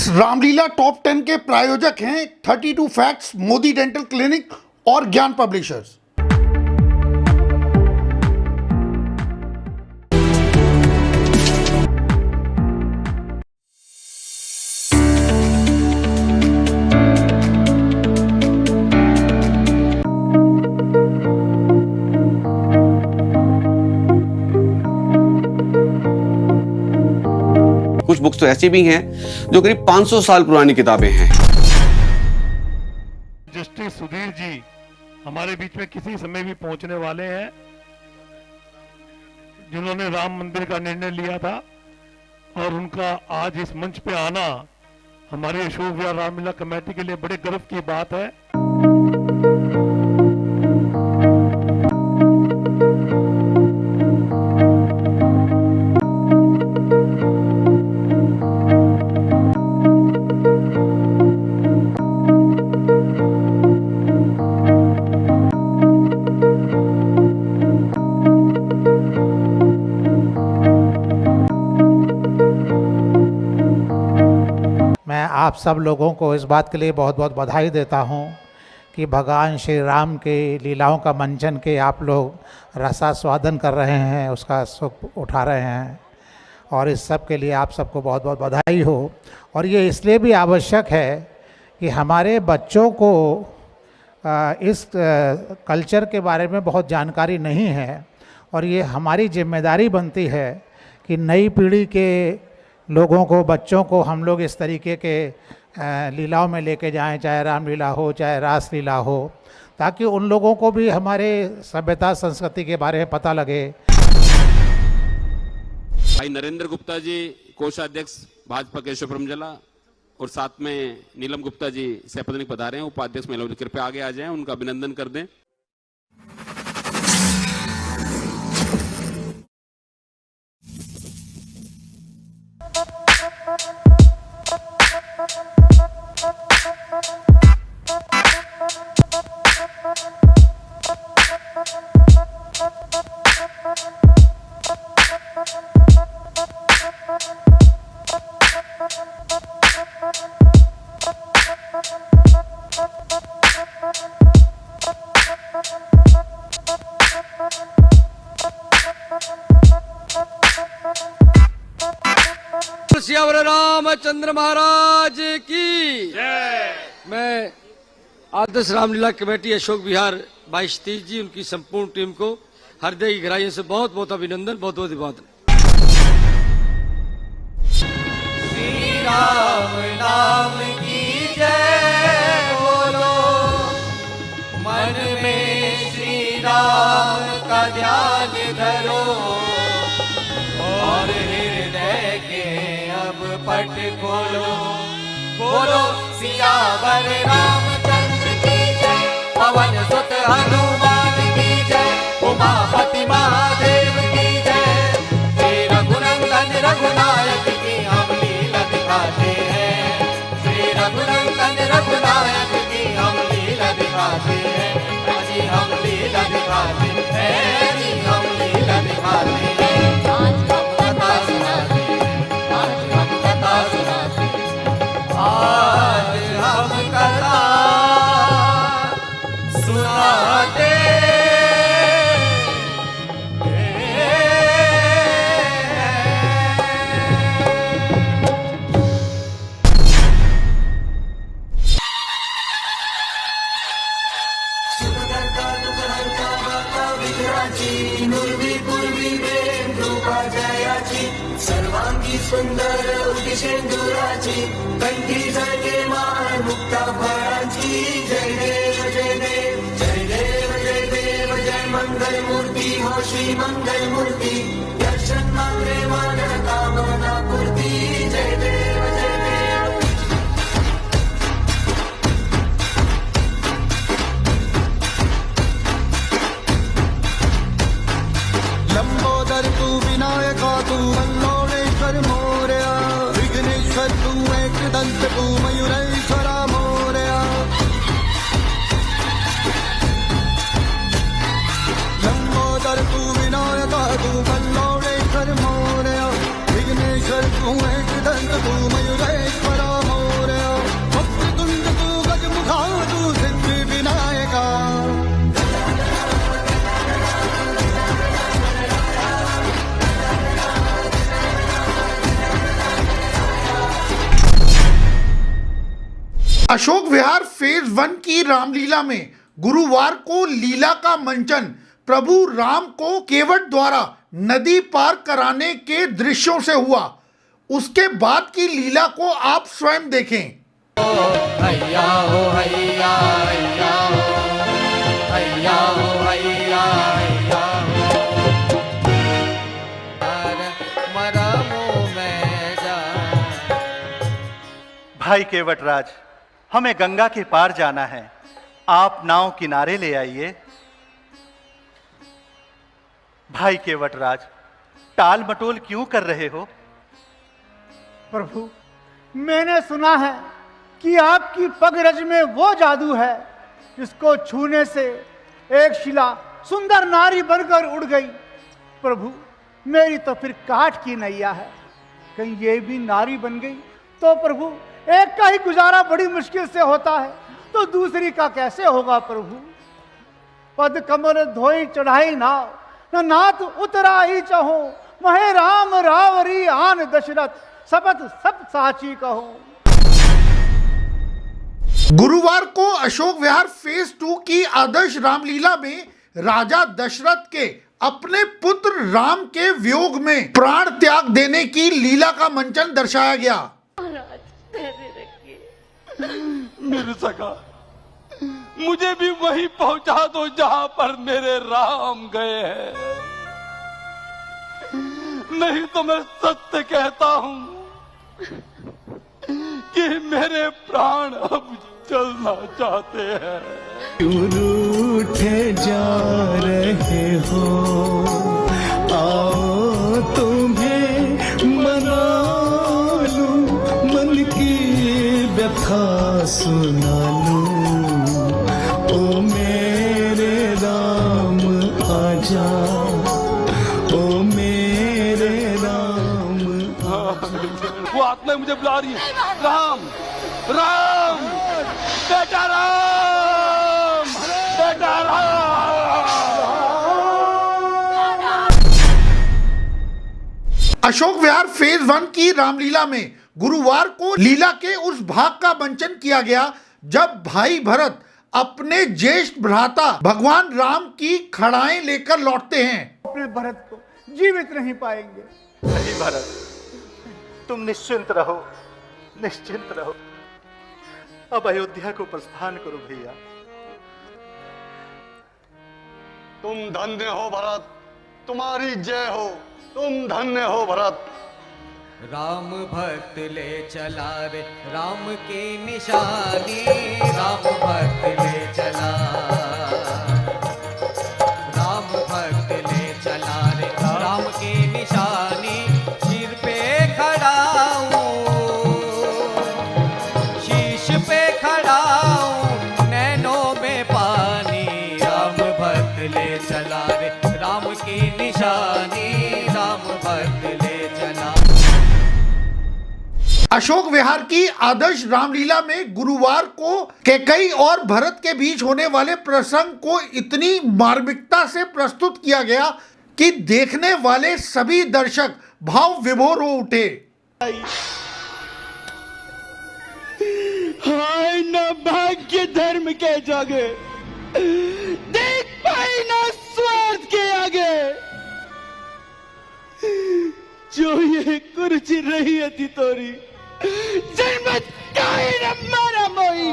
इस रामलीला टॉप 10 के प्रायोजक हैं 32 फैक्ट्स, मोदी डेंटल क्लिनिक और ज्ञान पब्लिशर्स। कुछ बुक्स तो ऐसी भी हैं जो करीब 500 साल पुरानी किताबें हैं। जस्टिस सुधीर जी हमारे बीच में किसी समय भी पहुंचने वाले हैं, जिन्होंने राम मंदिर का निर्णय लिया था, और उनका आज इस मंच पे आना हमारी अशोक विहार रामलीला कमेटी के लिए बड़े गर्व की बात है। मैं आप सब लोगों को इस बात के लिए बहुत बहुत बधाई देता हूं कि भगवान श्री राम के लीलाओं का मंचन के आप लोग रसास्वादन कर रहे हैं, उसका सुख उठा रहे हैं, और इस सब के लिए आप सबको बहुत बहुत बधाई हो। और ये इसलिए भी आवश्यक है कि हमारे बच्चों को इस कल्चर के बारे में बहुत जानकारी नहीं है, और ये हमारी जिम्मेदारी बनती है कि नई पीढ़ी के लोगों को, बच्चों को हम लोग इस तरीके के लीलाओं में लेके जाएं, चाहे रामलीला हो चाहे रास लीला हो, ताकि उन लोगों को भी हमारे सभ्यता संस्कृति के बारे में पता लगे। भाई नरेंद्र गुप्ता जी कोषाध्यक्ष भाजपा केशवपुरम जिला, और साथ में नीलम गुप्ता जी सैपदनिक पधारे हैं, उपाध्यक्ष महिला, कृपया आगे आ जाएं, उनका अभिनंदन कर दें। सियावर रामचंद्र महाराज की जय। मैं आदर्श रामलीला कमेटी अशोक विहार 22-30 जी, उनकी संपूर्ण टीम को हृदय की गहराइयों से बहुत बहुत अभिनंदन, बहुत बहुत अभिवादन। श्री राम नाम की जय बोलो, मन में श्री राम का ध्यान धरो, और हृदय के अब पट खोलो, बोलो सियावर रामचंद्र की जय, पवन सुत हनुमान की जय, उमापति महादेव की जय, श्री रघुनंदन रघुनायक की हम लीला दिखाते हैं, श्री रघुनंदन रघुनायक की हम लीला दिखाते हैं, जी हम लीला दिखाते हैं, जी हम लीला दिखाते हैं। आज हम कथा सुनाते हैं, आज हम कथा सुनाते हैं, आज हम कथा सुनाते सर्वांगी सुंदर उदिशेंदुराची, कंठी झळके माळ मुक्ता फळाची, जय देव जय देव जय देव जय देव, जय मंगल मूर्ती हो श्री मंगल मूर्ती, दर्शन मात्रे मानव कामना पूर्ती, जय देव जय देव। लंबोदर तू विनायका तू मल्लोणेश्वर मोरया, विघ्नेश्वर तू एकदंत तू मयूरेश्वरा मोरया, लंबोदर तू विनायका तू मल्लोणेश्वर मोरया, विघ्नेश्वर तू एकदंत तू मयूरेश्वरा मोरया। अशोक विहार फेज 1 की रामलीला में गुरुवार को लीला का मंचन प्रभु राम को केवट द्वारा नदी पार कराने के दृश्यों से हुआ। उसके बाद की लीला को आप स्वयं देखें। हैया हो हैया हैया हो हैया हो हैया हैया हो मरमो में जा। भाई केवटराज, हमें गंगा के पार जाना है, आप नाव किनारे ले आइए। भाई केवटराज, टाल मटोल क्यों कर रहे हो? प्रभु, मैंने सुना है कि आपकी पगरज में वो जादू है जिसको छूने से एक शिला सुंदर नारी बनकर उड़ गई। प्रभु, मेरी तो फिर काठ की नैया है, कहीं ये भी नारी बन गई तो प्रभु एक का ही गुजारा बड़ी मुश्किल से होता है, तो दूसरी का कैसे होगा प्रभु। पद कमर धोई चढ़ाई नाव, न नाथ उतरा ही चहो, महे राम रावरी आन दशरथ, शपथ सब साची कहो। गुरुवार को अशोक विहार फेज 2 की आदर्श रामलीला में राजा दशरथ के अपने पुत्र राम के वियोग में प्राण त्याग देने की लीला का मंचन दर्शाया गया। मेरे सगा, मुझे भी वहीं पहुंचा दो जहां पर मेरे राम गए हैं, नहीं तो मैं सत्य कहता हूं कि मेरे प्राण अब चलना चाहते हैं। क्यों रूठे जा रहे हो, आओ तुम्हें मना लूं, मन की व्यथा सुना लूं। ओ मेरे राम आजा, ओ मेरे राम वो आत्मा मुझे बुला रही है। राम राम बेटा राम बेटा राम। अशोक विहार फेज 1 की रामलीला में गुरुवार को लीला के उस भाग का मंचन किया गया जब भाई भरत अपने ज्येष्ठ भ्राता भगवान राम की खड़ाएं लेकर लौटते हैं। अपने भरत को जीवित नहीं पाएंगे। नहीं भरत, तुम निश्चिंत रहो, निश्चिंत रहो। अब अयोध्या को प्रस्थान करो भैया। तुम धन्य हो भरत, तुम्हारी जय हो, तुम धन्य हो भरत। राम भक्त ले चला रे राम की निशानी, राम भक्त ले चला, राम भक्त ले चला रे राम की निशानी। सिर पे खड़ा हूँ, शीश पे खड़ा हूँ, नैनों में पानी। राम भक्त ले चला रे राम की निशानी, राम भक्त ले चला। अशोक विहार की आदर्श रामलीला में गुरुवार को कैकेयी और भरत के बीच होने वाले प्रसंग को इतनी मार्मिकता से प्रस्तुत किया गया कि देखने वाले सभी दर्शक भाव विभोर हो उठे। हाय न भाग्य धर्म के जागे, देख पाई न स्वार्थ के आगे। जो ये कुर्सी रही थी तोरी, जन्मत काहे न मारा मोई।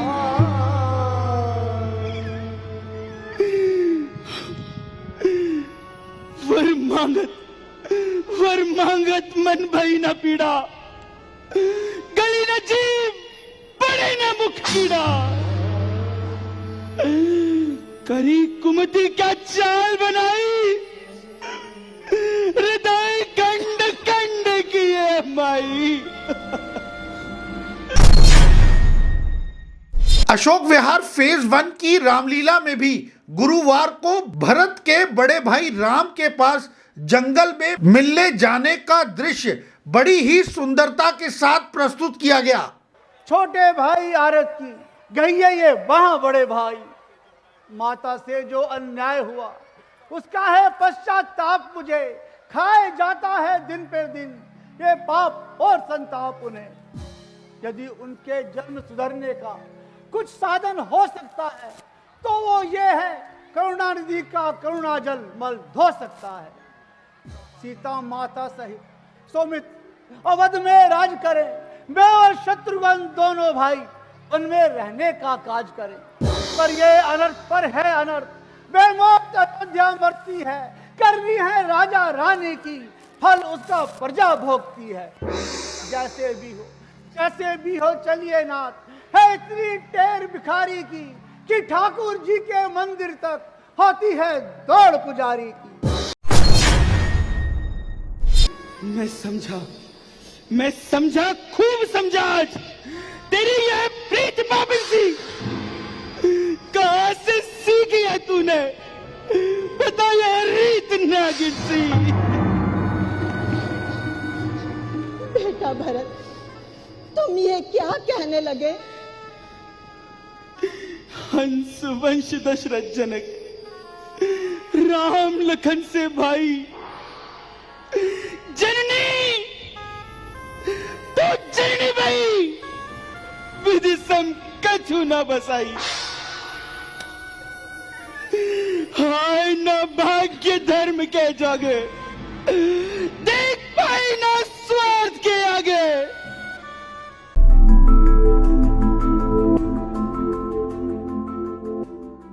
वर मांगत मन भई न पीड़ा, गली न जीव बड़े न मुख पीड़ा। करी कुमति क्या चाल बनाई, हृदय कंड कंड किए माई। अशोक विहार फेज 1 की रामलीला में भी गुरुवार को भरत के बड़े भाई राम के पास जंगल में मिलने जाने का दृश्य बड़ी ही सुंदरता के साथ प्रस्तुत किया गया। छोटे भाई आरत की गई है ये वहां बड़े भाई, माता से जो अन्याय हुआ उसका है पश्चाताप मुझे, खाए जाता है दिन पे दिन ये पाप और संताप उन्हें। यदि उनके जन्म सुधरने का कुछ साधन हो सकता है तो वो ये है, करुणानिधि का करुणा जल मल धो सकता है। सीता माता सहित सौमित्र अवध में राज करें, मैं और शत्रुघ्न दोनों भाई वन में रहने का काज करें। पर ये अनर्थ पर है अनर्थ, बेमौत अयोध्या मरती है, करनी है राजा रानी की, फल उसका प्रजा भोगती है। जैसे भी हो चलिए नाथ, है इतनी टेर भिखारी की कि ठाकुर जी के मंदिर तक होती है दौड़ पुजारी की। मैं समझा, खूब समझा। आज तेरी यह प्रीत बाबिल सी कहां से सीखी है तूने, बता यह रीत नागिन सी। बेटा भरत, तुम ये क्या कहने लगे? हंस वंश दशरथ जनक, राम लखन से भाई, जननी तो जननी भाई, विधि सम कछु न बसाई। हाय न भाग्य धर्म के जागे,